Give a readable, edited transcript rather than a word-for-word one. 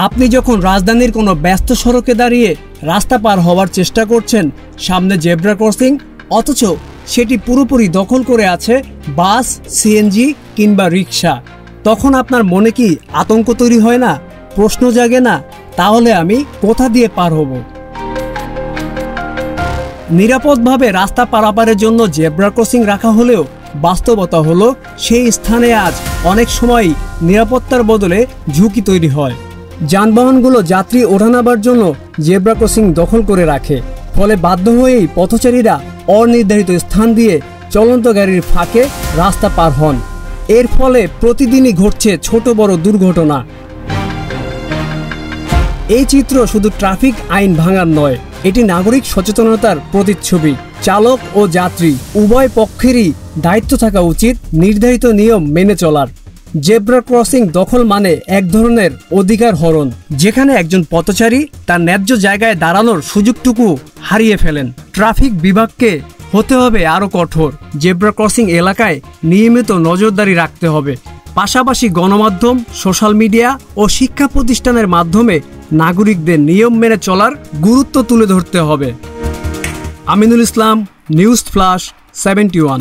আপনি যখন রাজধানীর কোনো ব্যস্ত সড়কে দাঁড়িয়ে রাস্তা পার হওয়ার চেষ্টা করছেন, সামনে জেব্রা ক্রসিং, অথচ সেটি পুরোপুরি দখল করে আছে বাস, সিএনজি কিংবা রিক্সা, তখন আপনার মনে কি আতঙ্ক তৈরি হয় না? প্রশ্ন জাগে না, তাহলে আমি কোথা দিয়ে পার হব? নিরাপদভাবে রাস্তা পারাপারের জন্য জেব্রা ক্রসিং রাখা হলেও বাস্তবতা হলো সেই স্থানে আজ অনেক সময়ই নিরাপত্তার বদলে ঝুঁকি তৈরি হয়। যানবাহনগুলো যাত্রী ওঠানাবার জন্য জেব্রা ক্রসিং দখল করে রাখে, ফলে বাধ্য হয়েই পথচারীরা অনির্ধারিত স্থান দিয়ে চলন্ত গাড়ির ফাঁকে রাস্তা পার হন। এর ফলে প্রতিদিনই ঘটছে ছোট বড় দুর্ঘটনা। এই চিত্র শুধু ট্রাফিক আইন ভাঙার নয়, এটি নাগরিক সচেতনতার প্রতিচ্ছবি। চালক ও যাত্রী উভয় পক্ষেরই দায়িত্ব থাকা উচিত নির্ধারিত নিয়ম মেনে চলার। জেব্রা ক্রসিং দখল মানে এক ধরনের অধিকার হরণ, যেখানে একজন পথচারী তার ন্যায্য জায়গায় দাঁড়ানোর সুযোগটুকু হারিয়ে ফেলেন। ট্রাফিক বিভাগকে হতে হবে আরও কঠোর। জেব্রা ক্রসিং এলাকায় নিয়মিত নজরদারি রাখতে হবে। পাশাপাশি গণমাধ্যম, সোশ্যাল মিডিয়া ও শিক্ষা প্রতিষ্ঠানের মাধ্যমে নাগরিকদের নিয়ম মেনে চলার গুরুত্ব তুলে ধরতে হবে। Aminul Islam, news flash 71।